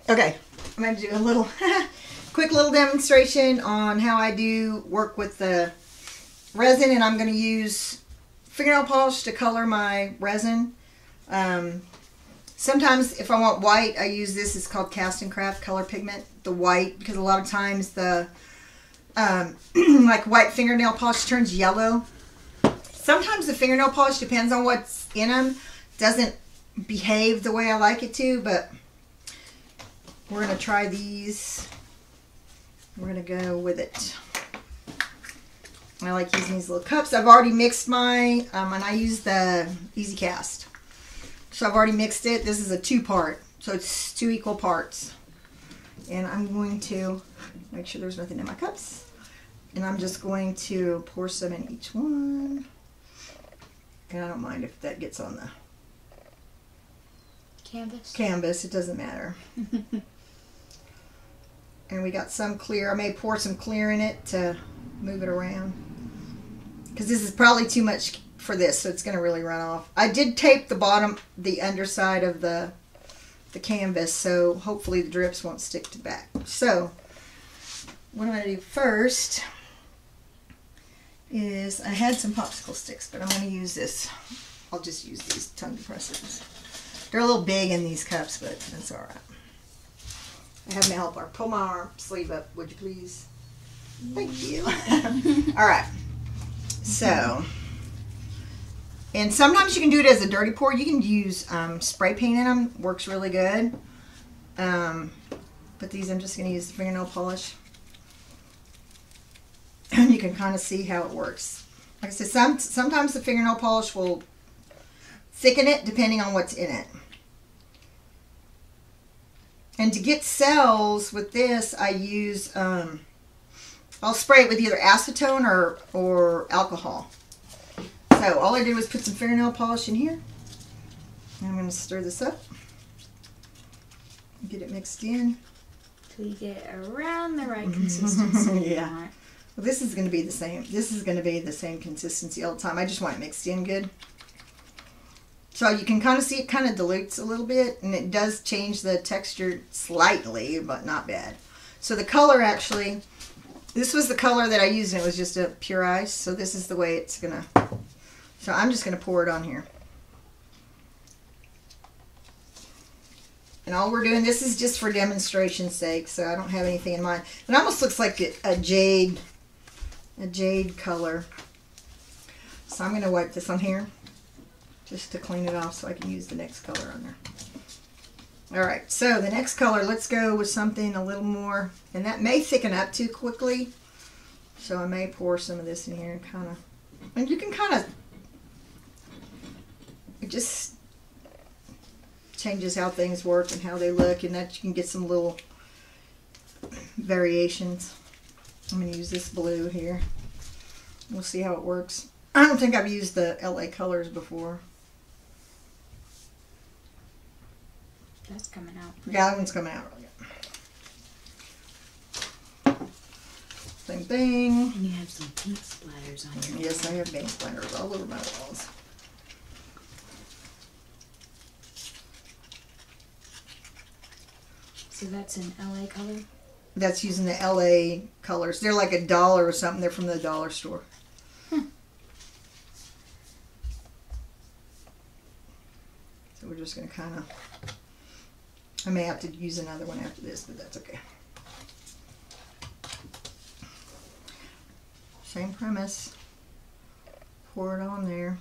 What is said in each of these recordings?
Okay, I'm going to do a little quick little demonstration on how I do work with the resin, and I'm going to use fingernail polish to color my resin. Sometimes if I want white, I use this. It's called Cast and Craft Color Pigment, the white, because a lot of times the like white fingernail polish turns yellow. Sometimes the fingernail polish, depends on what's in them, doesn't behave the way I like it to, but we're going to try these. We're going to go with it. I like using these little cups. I've already mixed my, and I use the Easy Cast. So I've already mixed it. This is a 2-part, so it's 2 equal parts. And I'm going to make sure there's nothing in my cups. And I'm just going to pour some in each one. And I don't mind if that gets on the canvas. It doesn't matter. And we got some clear. I may pour some clear in it to move it around, because this is probably too much for this, so it's going to really run off. I did tape the bottom, the underside of the canvas, so hopefully the drips won't stick to the back. So what I'm going to do first is, I had some popsicle sticks, but I'm going to use this. I'll just use these tongue depressors. They're a little big in these cups, but that's all right. I have my helper. Pull my arm sleeve up, would you please? Thank you. All right. So, and sometimes you can do it as a dirty pour. You can use spray paint in them. Works really good. But these, I'm just going to use fingernail polish. And you can kind of see how it works. Like I said, sometimes the fingernail polish will thicken it depending on what's in it. And to get cells with this, I use, I'll spray it with either acetone or alcohol. So all I did was put some fingernail polish in here. And I'm going to stir this up. Get it mixed in. Till you get around the right consistency. Yeah. Well, this is going to be the same. This is going to be the same consistency all the time. I just want it mixed in good. So you can kind of see it kind of dilutes a little bit, and it does change the texture slightly, but not bad. So the color actually, this was the color that I used, and it was just a pure ice. So this is the way it's going to, so I'm just going to pour it on here. And all we're doing, this is just for demonstration's sake, so I don't have anything in mind. It almost looks like a jade color. So I'm going to wipe this on here just to clean it off so I can use the next color on there. Alright, so the next color, let's go with something a little more, and that may thicken up too quickly, so I may pour some of this in here and kind of, and you can kind of, it just changes how things work and how they look, and that you can get some little variations. I'm going to use this blue here. We'll see how it works. I don't think I've used the LA colors before. That's coming out. Yeah, that one's coming out really good. Same thing. And you have some pink splatters on your Yes, I have paint splatters all over my walls. So that's an LA color? That's using the LA colors. They're like $1 or something. They're from the dollar store. So we're just going to kind of, I may have to use another one after this, but that's okay. Same premise. Pour it on there.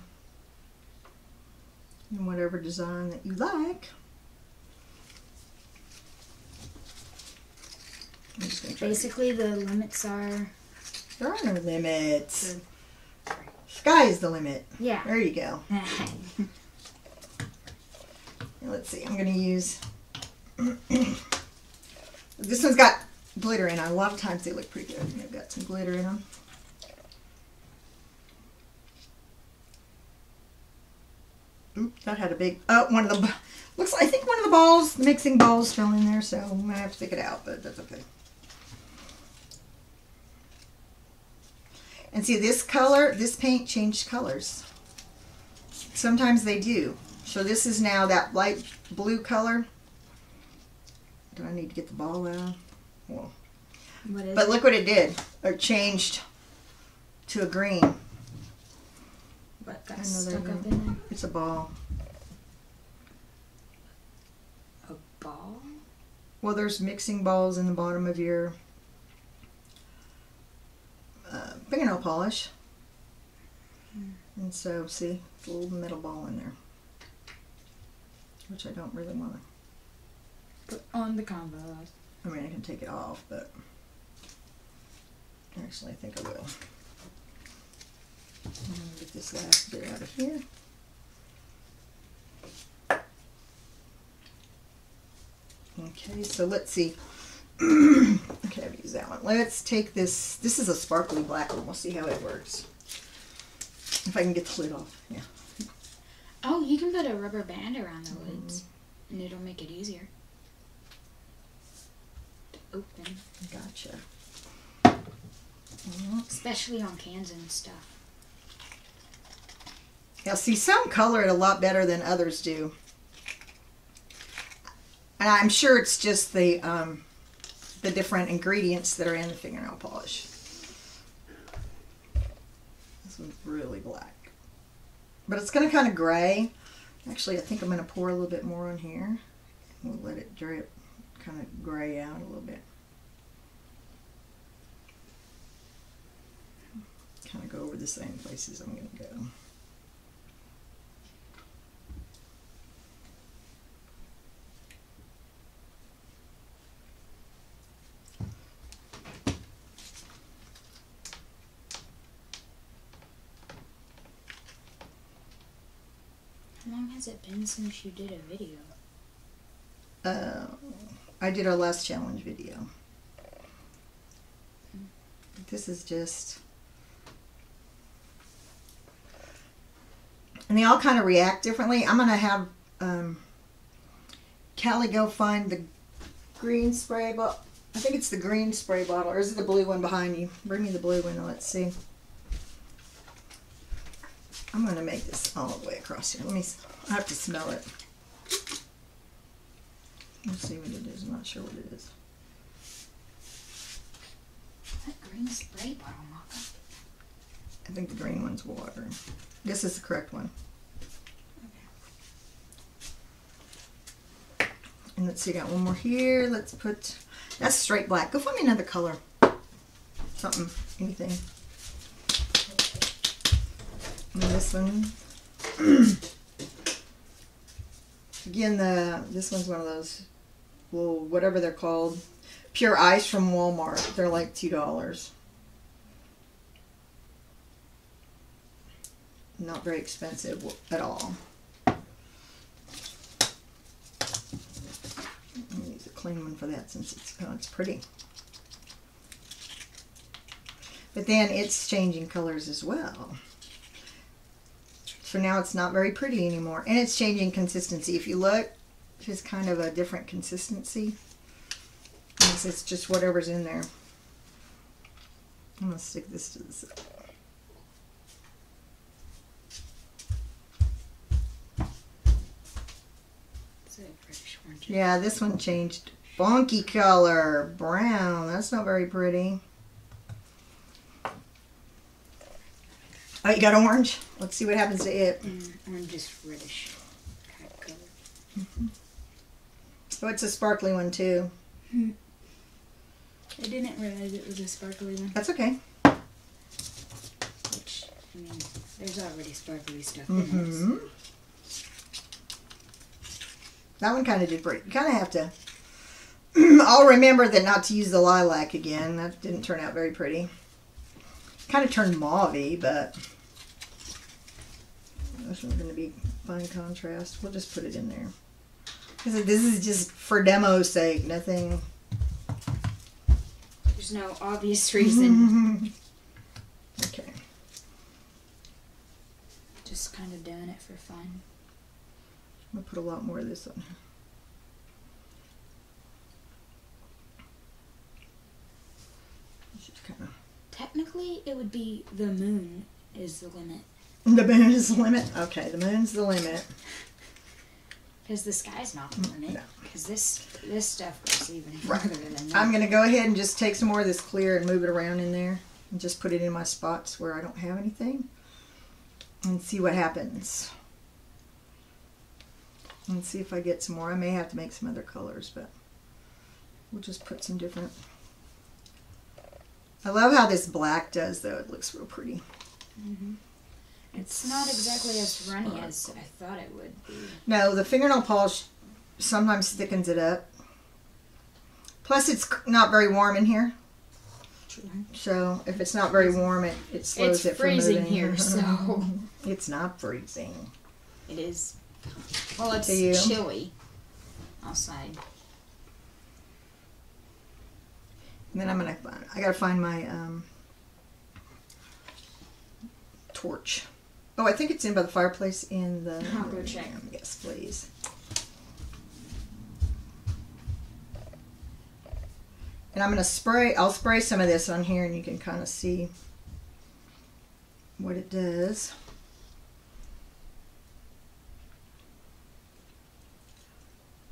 In whatever design that you like. Basically, the limits are... There are no limits. Sky is the limit. Yeah. There you go. Let's see. I'm going to use... This one's got glitter in it. A lot of times they look pretty good. They've got some glitter in them. Oops, that had a big... Oh, one of the... Looks like, I think one of the balls, the mixing balls fell in there, so I'm going to have to pick it out, but that's okay. And see, this color, this paint changed colors. Sometimes they do. So this is now that light blue color Do I need to get the ball out? Well, What is but it? look what it did. It changed to a green. What got Another stuck green. up in there? It's a ball. A ball? Well, there's mixing balls in the bottom of your fingernail polish. And so, see, it's a little metal ball in there. Which I don't really want to. Put on the canvas. I mean, I can take it off, but actually I think I will. I'm going to get this last bit out of here. Okay, so let's see. Okay, I've used that one. Let's take this. This is a sparkly black one. We'll see how it works. If I can get the lid off. Yeah. Oh, you can put a rubber band around the lids, and it'll make it easier to open. Gotcha. Especially on cans and stuff. Now, see, some color it a lot better than others do. And I'm sure it's just the different ingredients that are in the fingernail polish. This one's really black. But it's going to kind of gray. Actually, I think I'm going to pour a little bit more on here. We'll let it drip, kind of gray out a little bit. Kind of go over the same places I'm going to go. How long has it been since you did a video? I did our last challenge video. This is just... And they all kind of react differently. I'm going to have Callie go find the green spray bottle. I think it's the green spray bottle. Or is it the blue one behind you? Bring me the blue one and let's see. I'm going to make this all the way across here. I have to smell it. Let's see what it is. I'm not sure what it is. That green spray bottle, Maka. I think the green one's water. This is the correct one. Okay. And let's see, got one more here. Let's put, that's straight black. Go find me another color. Something, anything. And this one. Again, this one's one of those, well, whatever they're called. Pure ice from Walmart. They're like $2. Not very expensive at all. I'm gonna use a clean one for that since it's pretty. But then it's changing colors as well. So now it's not very pretty anymore. And it's changing consistency. If you look, it's kind of a different consistency. It's just whatever's in there. I'm going to stick this to the side. It's a British orange. Yeah, this one changed. Funky color. Brown. That's not very pretty. Oh, you got orange? Let's see what happens to it. Orange is reddish kind of color. Oh, it's a sparkly one too. I didn't realize it was a sparkly one. That's okay. Which, I mean, there's already sparkly stuff in it. That one kind of did pretty. You kind of have to... I'll remember that not to use the lilac again. That didn't turn out very pretty. Kind of turned mauve-y, but... This one's going to be fine contrast. We'll just put it in there. This is just for demo's sake. Nothing... There's no obvious reason. Okay. Just kind of doing it for fun. I'm going to put a lot more of this on. Just kind of... Technically, it would be the moon is the limit. The moon is the limit? Okay, the moon's the limit. Because the sky's not the limit. No. Because this stuff goes even Right. further than that. I'm going to go ahead and just take some more of this clear and move it around in there. And just put it in my spots where I don't have anything. And see what happens. And see if I get some more. I may have to make some other colors, but we'll just put some different. I love how this black does, though. It looks real pretty. Mm-hmm. It's not exactly as runny as I thought it would be. No, the fingernail polish sometimes thickens it up. Plus, it's not very warm in here. True. So, if it's not very warm, it slows it from moving. It's freezing here, so. It's not freezing. It is. Well, it's To you. chilly outside. And then I gotta find my torch. Oh, I think it's in by the fireplace in the. I'll go check. Yes, please. And I'm gonna spray. I'll spray some of this on here, and you can kind of see what it does.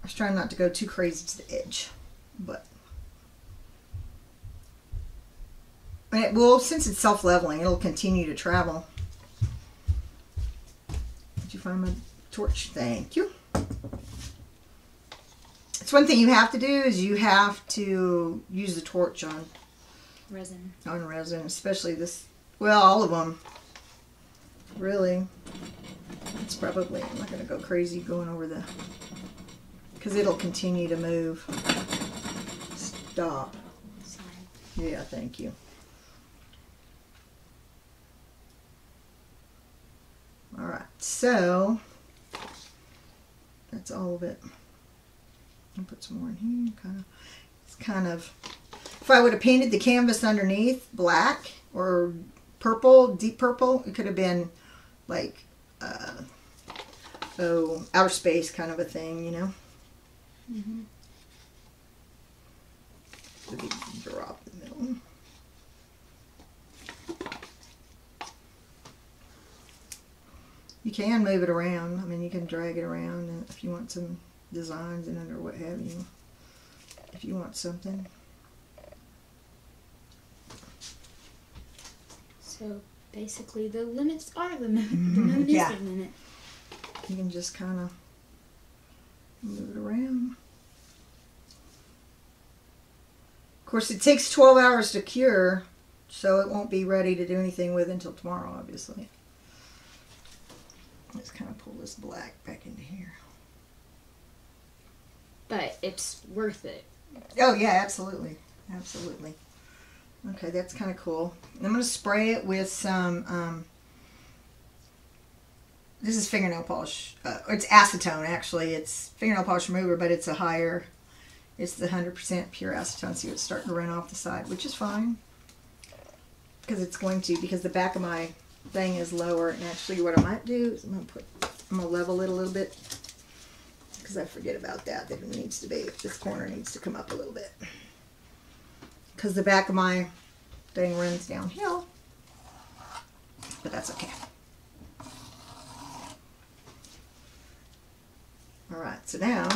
I was trying not to go too crazy to the edge, but. And it will, since it's self-leveling, it'll continue to travel. Did you find my torch? Thank you. It's one thing you have to do is you have to use the torch on Resin. On resin, especially this. Well, all of them. Really. It's probably, I'm not going to go crazy going over the, because it'll continue to move. Stop. Sorry. Yeah, thank you. Alright, so that's all of it. I'll put some more in here. It's kind of, if I would have painted the canvas underneath black or purple, deep purple, it could have been like, outer space kind of a thing, you know? Mm-hmm. The big drop in the middle. You can move it around. I mean, you can drag it around and if you want some designs in it or what have you. If you want something. So basically, the limits are the limit. The moon Yeah. is the limit. You can just kind of move it around. Of course, it takes 12 hours to cure, so it won't be ready to do anything with until tomorrow, obviously. Let's kind of pull this black back into here. But it's worth it. Oh, yeah, absolutely. Absolutely. Okay, that's kind of cool. I'm going to spray it with some, this is fingernail polish. It's acetone, actually. It's fingernail polish remover, but it's a higher, it's the 100% pure acetone. See, it's starting to run off the side, which is fine. Because it's going to, because the back of my thing is lower. And actually what I might do is I'm going to level it a little bit. Because I forget about that. That it needs to be, this corner needs to come up a little bit. Because the back of my thing runs downhill. But that's okay. Alright, so now,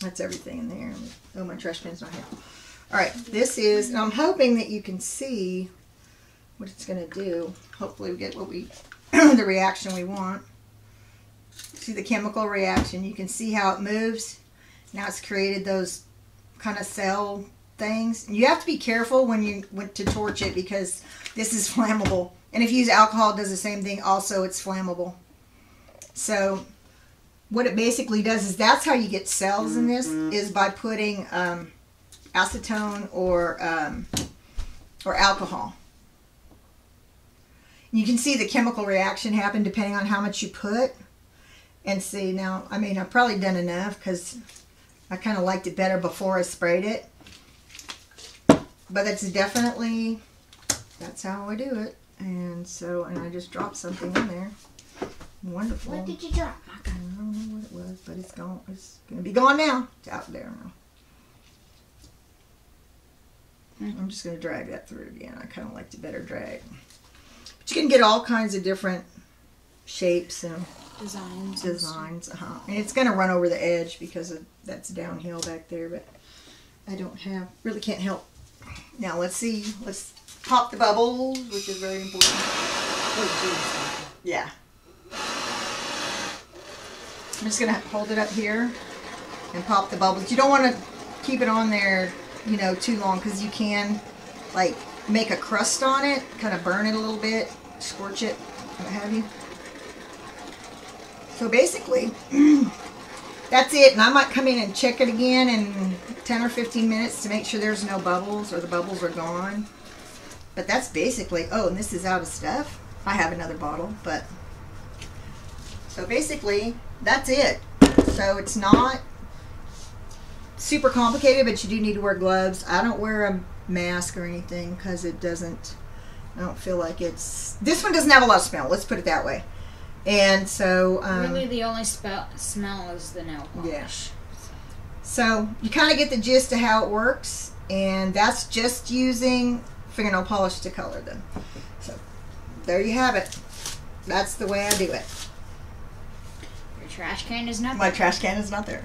that's everything in there. Oh, my trash can's not here. Alright, this is, and I'm hoping that you can see what it's going to do. Hopefully we get what we, the reaction we want. See the chemical reaction. You can see how it moves. Now it's created those kind of cell things. And you have to be careful when you went to torch it because this is flammable. And if you use alcohol, it does the same thing. Also, it's flammable. So what it basically does is that's how you get cells in this is by putting acetone or alcohol. You can see the chemical reaction happen depending on how much you put. And see now, I mean, I've probably done enough because I kind of liked it better before I sprayed it. But it's definitely, that's how I do it. And so, and I just dropped something in there. Wonderful. What did you drop? I don't know what it was, but it's gone. It's going to be gone now. It's out there now. I'm just going to drag that through again. I kind of liked it better drag. But you can get all kinds of different shapes and designs. And it's going to run over the edge because that's downhill back there, but I really can't help. Now let's see. Let's pop the bubbles, which is very important. Yeah. I'm just going to hold it up here and pop the bubbles. You don't want to keep it on there, you know, too long, because you can like make a crust on it, kind of burn it a little bit, scorch it, what have you. So basically, that's it. And I might come in and check it again in 10 or 15 minutes to make sure there's no bubbles or the bubbles are gone. But that's basically, oh, and this is out of stuff. I have another bottle, but so basically that's it. So it's not super complicated, but you do need to wear gloves. I don't wear a mask or anything because I don't feel like this one doesn't have a lot of smell, let's put it that way. And so really the only smell is the nail polish. Yeah. So you kind of get the gist of how it works, and that's just using fingernail polish to color them. So there you have it. That's the way I do it. Your trash can is not there. My trash can is not there.